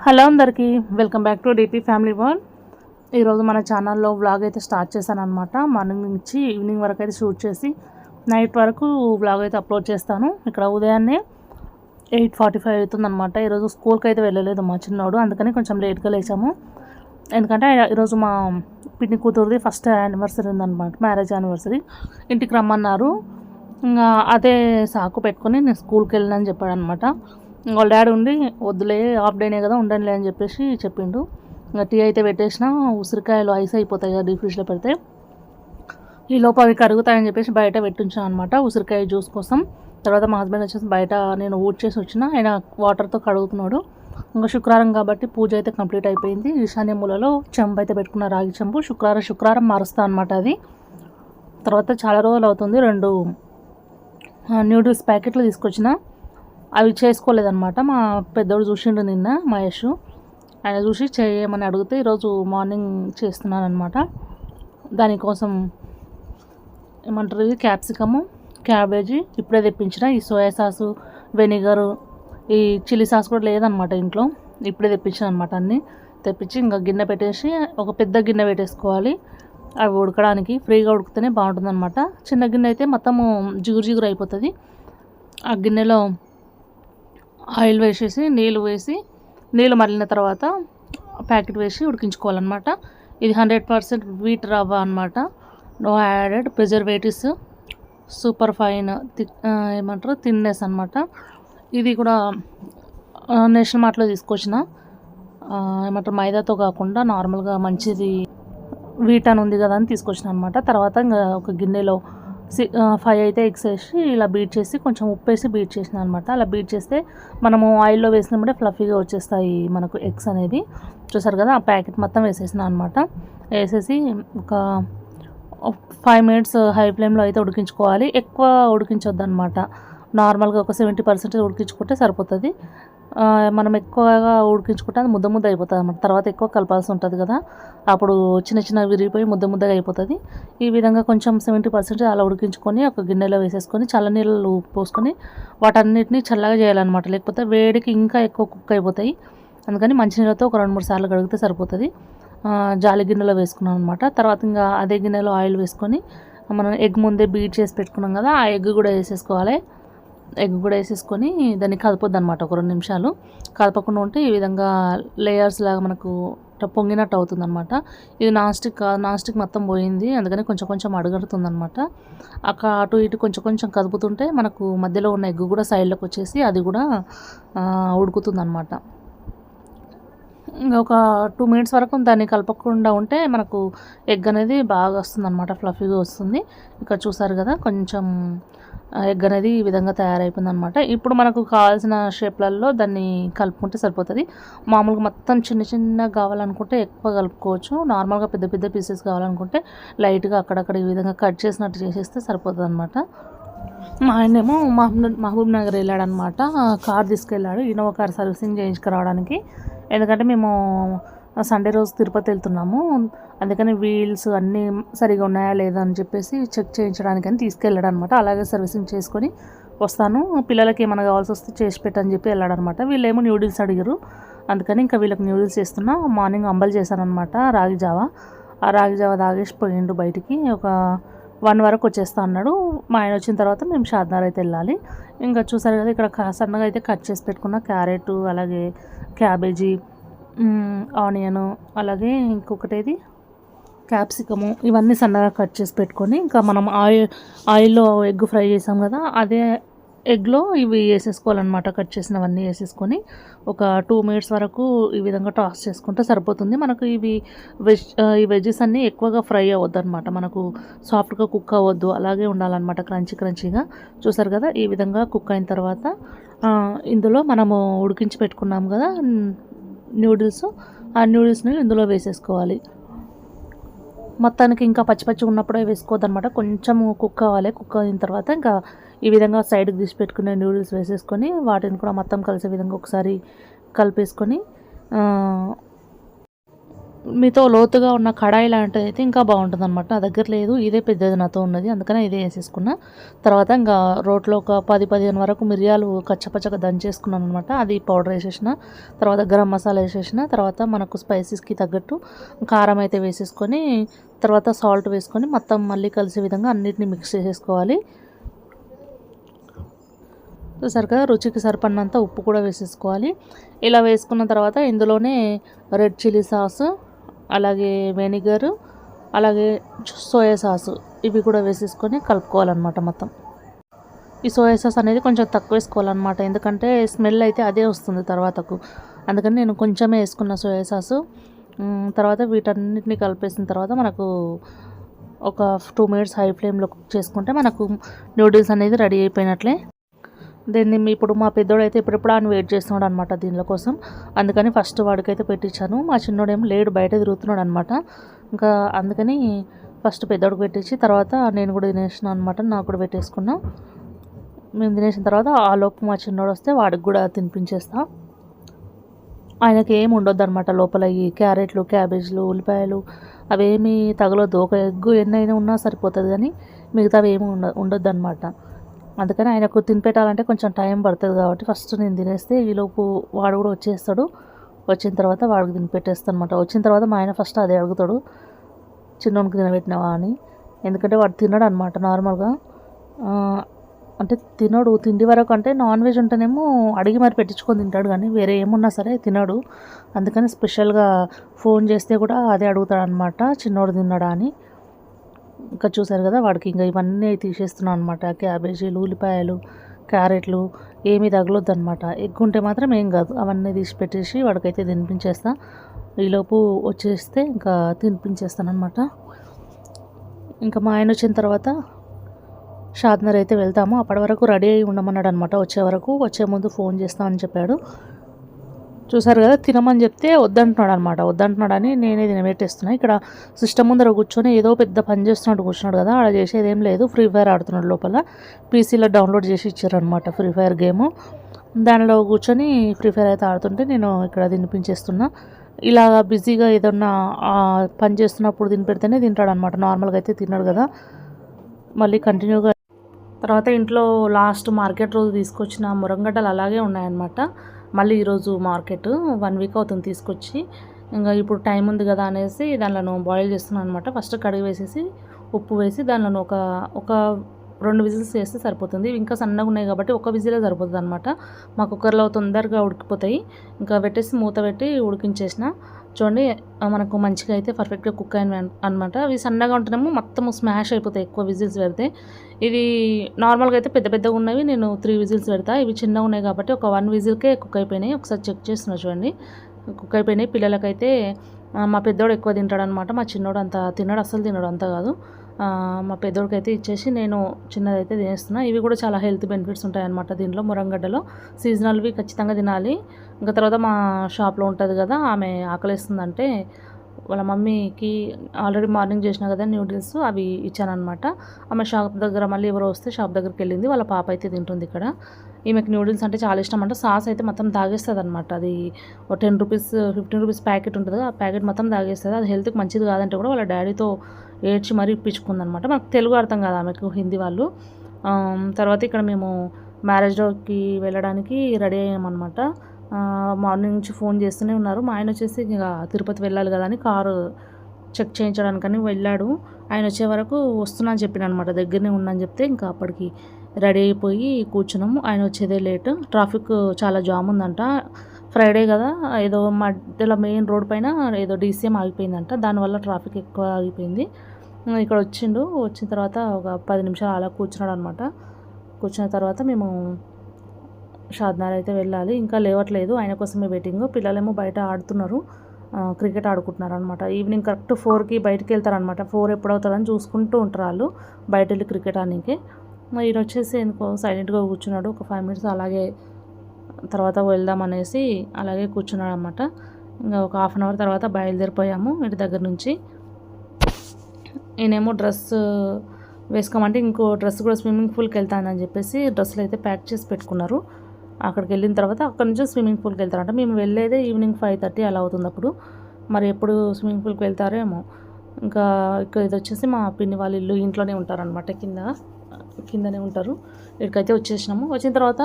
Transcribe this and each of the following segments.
Hello అందరికీ, welcome back to DP family world. ఈరోజు మన ఛానల్లో వ్లాగ్ అయితే స్టార్ట్ చేశాను అనమాట. మార్నింగ్ నుంచి ఈవినింగ్ వరకు అయితే షూట్ చేసి నైట్ వరకు వ్లాగ్ అయితే అప్లోడ్ చేస్తాను. ఇక్కడ ఉదయాన్నే 8:45 అవుతుందన్నమాట. ఈరోజు స్కూల్కి అయితే వెళ్ళలేదు మా చిన్నోడు, అందుకని కొంచెం లేట్గా లేచాము. ఎందుకంటే ఈరోజు మా పిన్ని కూతురుది ఫస్ట్ యానివర్సరీ ఉందన్నమాట, మ్యారేజ్ యానివర్సరీ. ఇంటికి రమ్మన్నారు. ఇంకా అదే సాకు పెట్టుకొని నేను స్కూల్కి వెళ్ళినని చెప్పాడు అనమాట. వాళ్ళ డాడీ ఉండి వద్దులే హాఫ్ డేనే కదా ఉండండిలే అని చెప్పేసి చెప్పిండు. ఇంకా టీ అయితే పెట్టేసిన, ఉసిరికాయలు ఐస్ అయిపోతాయి కదా డీప్ ఫ్రిడ్జ్లో పెడితే, ఈ లోపు అవి కరుగుతాయని చెప్పేసి బయట పెట్టించాను అనమాట ఉసిరికాయ జ్యూస్ కోసం. తర్వాత మా హస్బెండ్ వచ్చేసి బయట నేను ఊడ్ చేసి వచ్చిన, ఆయన వాటర్తో కడుగుతున్నాడు. ఇంకా శుక్రవారం కాబట్టి పూజ అయితే కంప్లీట్ అయిపోయింది. ఈశాన్య మూలలో చెంబు అయితే పెట్టుకున్న, రాగి చెంబు. శుక్రవారం మారుస్తాను అనమాట అది. తర్వాత చాలా రోజులు అవుతుంది, 2 న్యూడిల్స్ ప్యాకెట్లు తీసుకొచ్చిన, అవి చేసుకోలేదన్నమాట. మా పెద్దోడు చూసిండు నిన్న, మహేష్. ఆయన చూసి చేయమని అడిగితే ఈరోజు మార్నింగ్ చేస్తున్నాను అనమాట. దానికోసం ఏమంటారు, ఇది క్యాప్సికము, క్యాబేజీ ఇప్పుడే తెప్పించిన. ఈ సోయా సాసు, వెనిగరు, ఈ చిల్లీ సాస్ కూడా లేదనమాట ఇంట్లో, ఇప్పుడే తెప్పించిన అనమాట. అన్నీ తెప్పించి ఇంకా గిన్నె పెట్టేసి, ఒక పెద్ద గిన్నె పెట్టేసుకోవాలి అవి ఉడకడానికి. ఫ్రీగా ఉడికితేనే బాగుంటుంది అనమాట. చిన్న గిన్నె అయితే మొత్తము జిగురు అయిపోతుంది. ఆ గిన్నెలో ఆయిల్ వేసేసి నీళ్ళు మరిలిన తర్వాత ప్యాకెట్ వేసి ఉడికించుకోవాలన్నమాట. ఇది 100% వీట్ రవ్వ అనమాట. No added preservatives, super fine ఏమంటారు థిన్నెస్ అనమాట. ఇది కూడా నేషనల్ మార్ట్లో తీసుకొచ్చిన, ఏమంటారు మైదాతో కాకుండా నార్మల్గా మంచిది వీట్ అని ఉంది కదా అని తీసుకొచ్చిన అనమాట. తర్వాత ఇంకా ఒక గిన్నెలో 5 అయితే ఎగ్స్ వేసి ఇలా బీట్ చేసి కొంచెం ఉప్పు వేసి బీట్ చేసిన అనమాట. అలా బీట్ చేస్తే మనము ఆయిల్లో వేసినప్పుడే ఫ్లఫీగా వచ్చేస్తాయి మనకు ఎగ్స్ అనేవి. చూసారు కదా, ఆ ప్యాకెట్ మొత్తం వేసేసిన అనమాట. వేసేసి ఒక 5 మినిట్స్ హై ఫ్లేమ్లో అయితే ఉడికించుకోవాలి. ఎక్కువ ఉడికించొద్దు అనమాట, నార్మల్గా ఒక 70% ఉడికించుకుంటే సరిపోతుంది. మనం ఎక్కువగా ఉడికించుకుంటే అది ముద్ద అయిపోతుంది అన్నమాట. తర్వాత ఎక్కువ కలపాల్సి ఉంటుంది కదా, అప్పుడు చిన్న విరిగిపోయి ముద్దగా అయిపోతుంది. ఈ విధంగా కొంచెం 70% అలా ఉడికించుకొని ఒక గిన్నెలో వేసేసుకొని చల్లనీళ్ళు పోసుకొని వాటన్నిటిని చల్లగా చేయాలన్నమాట. లేకపోతే వేడికి ఇంకా ఎక్కువ కుక్ అయిపోతాయి. అందుకని మంచినీళ్ళతో ఒక 2-3 సార్లు కడిగితే సరిపోతుంది. జాలి గిన్నెలో వేసుకున్నాను అనమాట. తర్వాత ఇంకా అదే గిన్నెలో ఆయిల్ వేసుకొని మనం ఎగ్ ముందే బీట్ చేసి పెట్టుకున్నాం కదా, ఆ ఎగ్ కూడా వేసేసుకోవాలి. ఎగ్ కూడా వేసేసుకొని దాన్ని కలపొద్దు అనమాట. ఒక 2 నిమిషాలు కలపకుండా ఉంటే ఈ విధంగా లేయర్స్ లాగా మనకు పొంగినట్టు అవుతుంది అనమాట. ఇది నాన్ స్టిక్ మొత్తం పోయింది, అందుకని కొంచెం అడుగడుతుంది అనమాట. అటు ఇటు కొంచెం కదుపుతుంటే మనకు మధ్యలో ఉన్న ఎగ్ కూడా సైడ్లోకి వచ్చేసి అది కూడా ఉడుకుతుంది అనమాట. ఇంకా ఒక 2 మినిట్స్ వరకు దాన్ని కలపకుండా ఉంటే మనకు ఎగ్ అనేది బాగా వస్తుంది అనమాట, ఫ్లఫీగా వస్తుంది. ఇక్కడ చూసారు కదా, కొంచెం ఎగ్ అనేది ఈ విధంగా తయారైపోయింది అనమాట. ఇప్పుడు మనకు కావాల్సిన షేప్లలో దాన్ని కలుపుకుంటే సరిపోతుంది. మామూలుగా మొత్తం చిన్న కావాలనుకుంటే ఎక్కువ కలుపుకోవచ్చు. నార్మల్గా పెద్ద పీసెస్ కావాలనుకుంటే లైట్గా అక్కడక్కడ ఈ విధంగా కట్ చేసినట్టు చేసేస్తే సరిపోతుంది అనమాట. మా ఆయనేమో మహబూబ్ నగర్ వెళ్ళాడనమాట, కార్ తీసుకెళ్ళాడు, ఇన్నోవా కార్ సర్వీసింగ్ చేయించుకురావడానికి. ఎందుకంటే మేము సండే రోజు తిరుపతి వెళ్తున్నాము, అందుకని వీల్స్ అన్నీ సరిగా ఉన్నాయా లేదా అని చెప్పేసి చెక్ చేయించడానికి అని తీసుకెళ్ళాడు అనమాట. అలాగే సర్వీసింగ్ చేసుకొని వస్తాను, పిల్లలకి ఏమైనా కావాల్సి వస్తే చేసి పెట్టని చెప్పి వెళ్ళాడనమాట. వీళ్ళేమో న్యూడిల్స్ అడిగారు, అందుకని ఇంకా వీళ్ళకి న్యూడిల్స్ చేస్తున్నా. మార్నింగ్ అంబలు చేశానమాట, రాగి జావా. ఆ రాగి జావా తాగేసి పోయిండు బయటికి. ఒక 1 వరకు వచ్చేస్తా అన్నాడు. మా ఆయన వచ్చిన తర్వాత మేము షాద్నగర్ అయితే వెళ్ళాలి. ఇంకా చూసారు కదా, ఇక్కడ సన్నగా అయితే కట్ చేసి పెట్టుకున్న క్యారెట్, అలాగే క్యాబేజీ, ఆనియను, అలాగే ఇంకొకటి క్యాప్సికము, ఇవన్నీ సన్నగా కట్ చేసి పెట్టుకొని ఇంకా మనం ఆయిల్లో ఎగ్ ఫ్రై చేసాం కదా, అదే ఎగ్లో ఇవి వేసేసుకోవాలన్నమాట. కట్ చేసినవన్నీ వేసేసుకొని ఒక 2 మినిట్స్ వరకు ఈ విధంగా టాస్ చేసుకుంటే సరిపోతుంది. మనకు ఈ వెజ్జెస్ అన్నీ ఎక్కువగా ఫ్రై అవ్వద్దు అనమాట, మనకు సాఫ్ట్గా కుక్ అవ్వద్దు, అలాగే ఉండాలన్నమాట, క్రంచీగా. చూసారు కదా, ఈ విధంగా కుక్ అయిన తర్వాత ఇందులో మనము ఉడికించి పెట్టుకున్నాం కదా న్యూడిల్స్, ఆ న్యూడిల్స్ని ఇందులో వేసేసుకోవాలి. మొత్తానికి ఇంకా పచ్చి ఉన్నప్పుడే వేసుకోవద్దు అనమాట, కొంచెం కుక్ అవ్వాలి. కుక్ అయిన తర్వాత ఇంకా ఈ విధంగా సైడ్కి తీసి పెట్టుకునే న్యూడిల్స్ వేసేసుకొని వాటిని కూడా మొత్తం కలిసే విధంగా ఒకసారి కలిపేసుకొని మీతో లోతుగా ఉన్న కడాయి లాంటిది అయితే ఇంకా బాగుంటుంది అనమాట. నా దగ్గర లేదు, ఇదే పెద్దది నాతో ఉన్నది, అందుకనే ఇదే వేసేసుకున్నా. తర్వాత ఇంకా రోట్లో ఒక 10-15 వరకు మిరియాలు కచ్చపచ్చగా దంచేసుకున్నాను అనమాట. అది పౌడర్ వేసేసిన. తర్వాత గరం మసాలా వేసేసిన. తర్వాత మనకు స్పైసెస్కి తగ్గట్టు కారం అయితే వేసేసుకొని, తర్వాత సాల్ట్ వేసుకొని మొత్తం మళ్ళీ కలిసే విధంగా అన్నిటిని మిక్స్ చేసేసుకోవాలి. చూసారు కదా, రుచికి సరిపడినంత ఉప్పు కూడా వేసేసుకోవాలి. ఇలా వేసుకున్న తర్వాత ఇందులోనే రెడ్ చిల్లీ సాసు, అలాగే వెనిగరు, అలాగే సోయా సాసు ఇవి కూడా వేసేసుకొని కలుపుకోవాలన్నమాట మొత్తం. ఈ సోయా సాస్ అనేది కొంచెం తక్కువ వేసుకోవాలన్నమాట, ఎందుకంటే స్మెల్ అయితే అదే వస్తుంది తర్వాతకు. అందుకని నేను కొంచెమే వేసుకున్న సోయా సాసు. తర్వాత వీటన్నిటిని కలిపేసిన తర్వాత మనకు ఒక 2 మినిట్స్ హై ఫ్లేమ్లో కుక్ చేసుకుంటే మనకు నూడిల్స్ అనేది రెడీ అయిపోయినట్లే. దీన్ని ఇప్పుడు మా పెద్దోడు అయితే ఎప్పుడెప్పుడు అని వెయిట్ చేస్తున్నాడు అనమాట దీనిలో కోసం. అందుకని ఫస్ట్ వాడికైతే పెట్టించాను. మా చిన్నోడేమో లేడు, బయట తిరుగుతున్నాడు అనమాట. ఇంకా అందుకని ఫస్ట్ పెద్దోడికి పెట్టించి తర్వాత నేను కూడా తినేసిన అనమాట. నాకు కూడా పెట్టేసుకున్నా. మేము తినేసిన తర్వాత ఆ లోపు మా చిన్నోడు వస్తే వాడికి కూడా తినిపించేస్తా. ఆయనకి ఏమి ఉండొద్దు అనమాట లోపల. ఈ క్యారెట్లు, క్యాబేజ్లు, ఉల్లిపాయలు అవేమీ తగలొద్దు. ఒక ఎగ్గు ఎన్నైనా ఉన్నా సరిపోతుంది, కానీ మిగతావి ఏమి ఉండొద్దు అనమాట. అందుకని ఆయనకు తినిపెట్టాలంటే కొంచెం టైం పడుతుంది కాబట్టి ఫస్ట్ నేను తినేస్తే ఈలోపు వాడు కూడా వచ్చేస్తాడు. వచ్చిన తర్వాత వాడికి తినిపెట్టేస్తాను అనమాట. వచ్చిన తర్వాత మా ఆయన ఫస్ట్ అదే అడుగుతాడు, చిన్నోనికి తినబెట్టినావా అని. ఎందుకంటే వాడు తినడు అనమాట నార్మల్గా. అంటే తినడు తిండి వరకు. అంటే నాన్ వెజ్ ఉంటేనేమో అడిగి మరి పెట్టించుకొని తింటాడు, కానీ వేరే ఏమున్నా సరే తినడు. అందుకని స్పెషల్గా ఫోన్ చేస్తే కూడా అదే అడుగుతాడు అనమాట, చిన్నోడు తిన్నాడా అని. ఇంకా చూసారు కదా, వాడికి ఇంకా ఇవన్నీ తీసేస్తున్నాను అనమాట. క్యాబేజీలు, ఉల్లిపాయలు, క్యారెట్లు ఏమీ తగలొద్దు అనమాట. ఎగ్ ఉంటే మాత్రం ఏం కాదు, అవన్నీ తీసి పెట్టేసి వాడికైతే తినిపించేస్తా. ఈలోపు వచ్చేస్తే ఇంకా తినిపించేస్తాను అనమాట. ఇంకా మా ఆయన వచ్చిన తర్వాత షాద్నర్ అయితే వెళ్తాము. అప్పటి వరకు రెడీ అయి ఉండమన్నాడు అనమాట. వచ్చే ముందు ఫోన్ చేస్తామని చెప్పాడు. చూసారు కదా, తినమని చెప్తే వద్దంటున్నాడు అనమాట. వద్దంటున్నాడని నేనే తినబెట్టేస్తున్నా. ఇక్కడ సిస్టమ్ ముందర కూర్చొని ఏదో పెద్ద పని చేస్తున్నట్టు కూర్చున్నాడు కదా, అలా చేసేది ఏం లేదు. ఫ్రీ ఫైర్ ఆడుతున్నాడు లోపల. పీసీలో డౌన్లోడ్ చేసి ఇచ్చారనమాట ఫ్రీ ఫైర్ గేమ్. దానిలో కూర్చొని ఫ్రీ ఫైర్ అయితే ఆడుతుంటే నేను ఇక్కడ తినిపించేస్తున్నా. ఇలా బిజీగా ఏదన్నా పని చేస్తున్నప్పుడు తినిపెడితేనే తింటాడు అనమాట. నార్మల్గా అయితే తిన్నాడు కదా. మళ్ళీ కంటిన్యూగా తర్వాత ఇంట్లో లాస్ట్ మార్కెట్ రోజు తీసుకొచ్చిన మురంగడ్డలు అలాగే ఉన్నాయన్నమాట. మళ్ళీ ఈరోజు మార్కెట్ 1 వీక్ అవుతుంది తీసుకొచ్చి. ఇంకా ఇప్పుడు టైం ఉంది కదా అనేసి దానిలో బాయిల్ చేస్తున్నాను అనమాట. ఫస్ట్ కడిగి వేసేసి ఉప్పు వేసి దానిలో ఒక 2 విజిల్స్ వేస్తే సరిపోతుంది. ఇంకా సన్నగా ఉన్నాయి కాబట్టి ఒక విజిలే సరిపోతుంది అనమాట. మా కుక్కర్లో తొందరగా ఉడికిపోతాయి. ఇంకా పెట్టేసి మూత పెట్టి ఉడికించేసిన. చూడండి, మనకు మంచిగా అయితే పర్ఫెక్ట్గా కుక్ అయిన అనమాట. అవి సన్నగా ఉంటేనేమో మొత్తం స్మాష్ అయిపోతాయి ఎక్కువ విజిల్స్ పెడితే. ఇవి నార్మల్గా అయితే పెద్ద పెద్దగా ఉన్నవి నేను 3 విజిల్స్ పెడతా. ఇవి చిన్నగా ఉన్నాయి కాబట్టి ఒక 1 విజిల్కే కుక్ అయిపోయినాయి. ఒకసారి చెక్ చేస్తున్నా చూడండి, కుక్ అయిపోయినాయి. పిల్లలకైతే మా పెద్దోడు ఎక్కువ తింటాడు అనమాట. మా చిన్నోడు అంత తినడు, అస్సలు తినడు, అంత కాదు. మా పెద్దోడికి అయితే ఇచ్చేసి నేను చిన్నదైతే తినేస్తున్నా. ఇవి కూడా చాలా హెల్త్ బెనిఫిట్స్ ఉంటాయన్నమాట దీంట్లో. మురంగడ్డలో సీజనల్వి ఖచ్చితంగా తినాలి. ఇంకా తర్వాత మా షాప్లో ఉంటుంది కదా, ఆమె ఆకలిస్తుందంటే వాళ్ళ మమ్మీకి ఆల్రెడీ మార్నింగ్ చేసినా కదా న్యూడిల్స్, అవి ఇచ్చానమాట. ఆమె షాప్ దగ్గర మళ్ళీ ఎవరో వస్తే షాప్ దగ్గరికి వెళ్ళింది. వాళ్ళ పాప అయితే తింటుంది ఇక్కడ. ఈమెకి న్యూడిల్స్ అంటే చాలా ఇష్టం అంట. సాస్ అయితే మొత్తం తాగేస్తుంది అనమాట. అది ఒక 10 రూపీస్ 15 రూపీస్ ప్యాకెట్ ఉంటుంది, ఆ ప్యాకెట్ మొత్తం తాగేస్తుంది. అది హెల్త్కి మంచిది కాదంటే కూడా వాళ్ళ డాడీతో ఏడ్చి మరీ ఇప్పించుకుందనమాట. మనకు తెలుగు అర్థం కాదు ఆమెకు, హిందీ వాళ్ళు. తర్వాత ఇక్కడ మేము మ్యారేజ్లోకి వెళ్ళడానికి రెడీ అయ్యామన్నమాట. మార్నింగ్ నుంచి ఫోన్ చేస్తూనే ఉన్నారు. మా ఆయన వచ్చేసి ఇక తిరుపతి వెళ్ళాలి కదా అని కారు చెక్ చేయించడానికని వెళ్ళాడు. ఆయన వచ్చే వరకు వస్తున్నా అని చెప్పిన అనమాట, దగ్గరనే ఉన్నాను చెప్తే ఇంకా అప్పటికి రెడీ అయిపోయి కూర్చున్నాము. ఆయన వచ్చేదే లేట్. ట్రాఫిక్ చాలా జామ్ ఉందంట. ఫ్రైడే కదా, ఏదో మధ్యలో మెయిన్ రోడ్ పైన ఏదో డీసీఎం ఆగిపోయిందంట, దానివల్ల ట్రాఫిక్ ఎక్కువ ఆగిపోయింది. ఇక్కడ వచ్చిన తర్వాత ఒక 10 నిమిషాలు అలా కూర్చున్నాడు అనమాట. కూర్చున్న తర్వాత మేము షాద్నగర్ అయితే వెళ్ళాలి. ఇంకా లేవట్లేదు, ఆయన కోసమే వెయిటింగ్. పిల్లలేమో బయట ఆడుతున్నారు, క్రికెట్ ఆడుకుంటున్నారు అనమాట. ఈవినింగ్ కరెక్ట్ 4కి బయటికి వెళ్తారనమాట. 4 ఎప్పుడవుతుందని చూసుకుంటూ ఉంటారు వాళ్ళు బయట వెళ్ళి క్రికెట్ ఆడడానికి. ఈయన వచ్చేసి ఎందుకో సైలెంట్గా కూర్చున్నాడు. ఒక 5 మినిట్స్ అలాగే తర్వాత వెళ్దాం అనేసి అలాగే కూర్చున్నాడు అనమాట. ఇంకా ఒక హాఫ్ అన్ అవర్ తర్వాత బయలుదేరిపోయాము ఇంటి దగ్గర నుంచి. ఈయనేమో డ్రెస్ వేసుకోమంటే ఇంకో డ్రెస్ కూడా స్విమ్మింగ్ పూల్కి వెళ్తానని చెప్పేసి డ్రెస్సులు అయితే ప్యాక్ చేసి పెట్టుకున్నారు. అక్కడికి వెళ్ళిన తర్వాత అక్కడ నుంచి స్విమ్మింగ్ పూల్కి వెళ్తారంట. మేము వెళ్ళేదే ఈవినింగ్ 5:30 అలా అవుతుంది. అప్పుడు మరి ఎప్పుడు స్విమ్మింగ్ పూల్కి వెళ్తారో ఏమో. ఇంకా ఇక్కడ ఇది వచ్చేసి మా పిన్ని వాళ్ళ ఇల్లు, ఇంట్లోనే ఉంటారనమాట, కిందనే ఉంటారు. ఇక్కడికైతే వచ్చేసినాము. వచ్చిన తర్వాత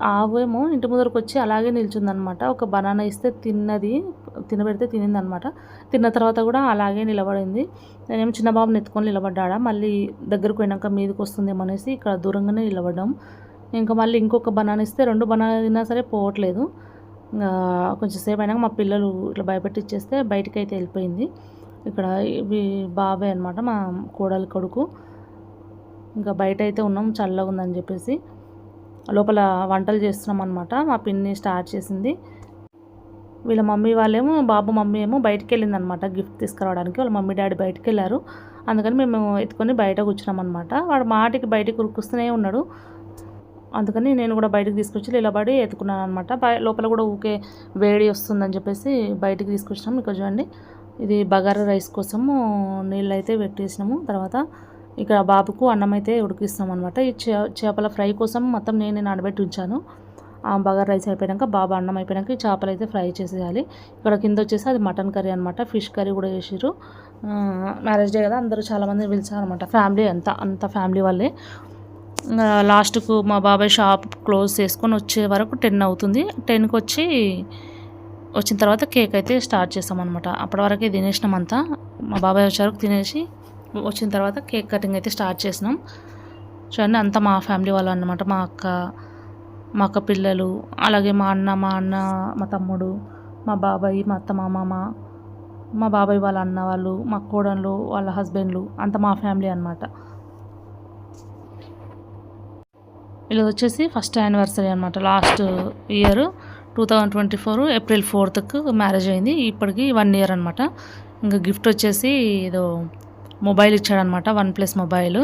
ఆవేమో ఇంటి ముందరకు వచ్చి అలాగే నిల్చుందనమాట. ఒక బనానా ఇస్తే తినబెడితే తినిందనమాట. తిన్న తర్వాత కూడా అలాగే నిలబడింది. నేనేమో చిన్న బాబుని ఎత్తుకొని నిలబడ్డా. మళ్ళీ దగ్గరకు పోయినాక మీదకి వస్తుందేమో అనేసి ఇక్కడ దూరంగానే నిలబడ్డాం. ఇంకా మళ్ళీ ఇంకొక బనానా ఇస్తే 2 బనానా తిన్నా సరే పోవట్లేదు. ఇంకా కొంచెం సేపు అయినాక మా పిల్లలు ఇట్లా భయపెట్టి ఇచ్చేస్తే బయటికి అయితే వెళ్ళిపోయింది. ఇక్కడ ఇవి బాబాయ్ అనమాట, మా కోడలి కొడుకు. ఇంకా బయట అయితే ఉన్నాం, చల్లగా ఉందని చెప్పేసి. లోపల వంటలు చేస్తున్నాం అనమాట. మా పిన్ని స్టార్ట్ చేసింది. వీళ్ళ మమ్మీ వాళ్ళేమో, బాబు మమ్మీ ఏమో బయటికి వెళ్ళిందనమాట గిఫ్ట్ తీసుకురావడానికి. వాళ్ళ మమ్మీ డాడీ బయటికి వెళ్ళారు. అందుకని మేము ఎత్తుకొని బయట కూర్చున్నాం అనమాట. వాడు మాటికి బయటికి ఉరుకుస్తూనే ఉన్నాడు. అందుకని నేను కూడా బయటకు తీసుకొచ్చి నిలబడి ఎత్తుకున్నాను అనమాట. లోపల కూడా ఊకే వేడి వస్తుందని చెప్పేసి బయటికి తీసుకొచ్చినాం. ఇక్కడ చూడండి, ఇది బగారా రైస్ కోసము నీళ్ళు అయితే పెట్టేసినాము. తర్వాత ఇక్కడ బాబుకు అన్నం అయితే ఉడికిస్తున్నాం అనమాట. ఈ చేపల ఫ్రై కోసం మొత్తం నేను నానబెట్టి ఉంచాను. ఆ బగారా రైస్ అయిపోయాక, బాబు అన్నం అయిపోయాక ఈ చేపలు అయితే ఫ్రై చేసేయాలి. ఇక్కడ కింద వచ్చేసి అది మటన్ కర్రీ అనమాట. ఫిష్ కర్రీ కూడా చేసారు. మ్యారేజ్ డే కదా, అందరూ చాలామంది పిలిచారు అనమాట. ఫ్యామిలీ అంత ఫ్యామిలీ వాళ్ళే. లాస్ట్కు మా బాబాయ్ షాప్ క్లోజ్ చేసుకొని వచ్చే వరకు 10 అవుతుంది. 10కి వచ్చిన తర్వాత కేక్ అయితే స్టార్ట్ చేస్తామన్నమాట. అప్పటి వరకే తినేసినాం అంతా. మా బాబాయ్ వచ్చే వరకు తినేసి వచ్చిన తర్వాత కేక్ కటింగ్ అయితే స్టార్ట్ చేసినాం. చూడండి, అంతా మా ఫ్యామిలీ వాళ్ళు అన్నమాట. మా అక్క పిల్లలు, అలాగే మా అన్న, మా తమ్ముడు, మా బాబాయ్, మా అత్త, మా బాబాయ్ వాళ్ళ అన్న వాళ్ళు, మా కోడళ్ళు, వాళ్ళ హస్బెండ్లు, అంతా మా ఫ్యామిలీ అనమాట. ఇది వచ్చేసి ఫస్ట్ యానివర్సరీ అనమాట. Last year 2024 April 4th marriage అయింది. ఇప్పటికి 1 year అనమాట. ఇంకా గిఫ్ట్ వచ్చేసి ఏదో మొబైల్ ఇచ్చాడనమాట, OnePlus mobile.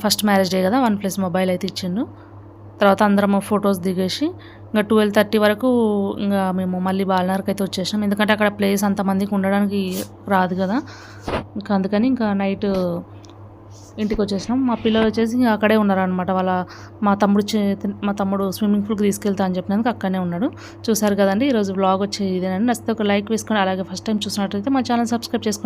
First marriage day కదా, OnePlus మొబైల్ అయితే ఇచ్చిండు. తర్వాత అందరం ఫొటోస్ దిగేసి ఇంకా 12:30 వరకు ఇంకా మేము మళ్ళీ బాలనగర్కి అయితే వచ్చేసాం. ఎందుకంటే అక్కడ ప్లేస్ అంతమందికి ఉండడానికి రాదు కదా, ఇంకా అందుకని ఇంకా నైట్ ఇంటికి వచ్చేసినాం. మా పిల్లలు వచ్చేసి ఇంకా అక్కడే ఉన్నారనమాట. మా తమ్ముడు స్విమ్మింగ్ పూల్కి తీసుకెళ్తా అని చెప్పినందుకు అక్కడనే ఉన్నాడు. చూసారు కదండి, ఈరోజు వ్లాగ్ వచ్చేది ఇదేనండి. నచ్చితే ఒక లైక్ వేసుకొని, అలాగే ఫస్ట్ టైం చూసినట్లయితే మా ఛానల్ సబ్స్క్రైబ్ చేసుకోండి.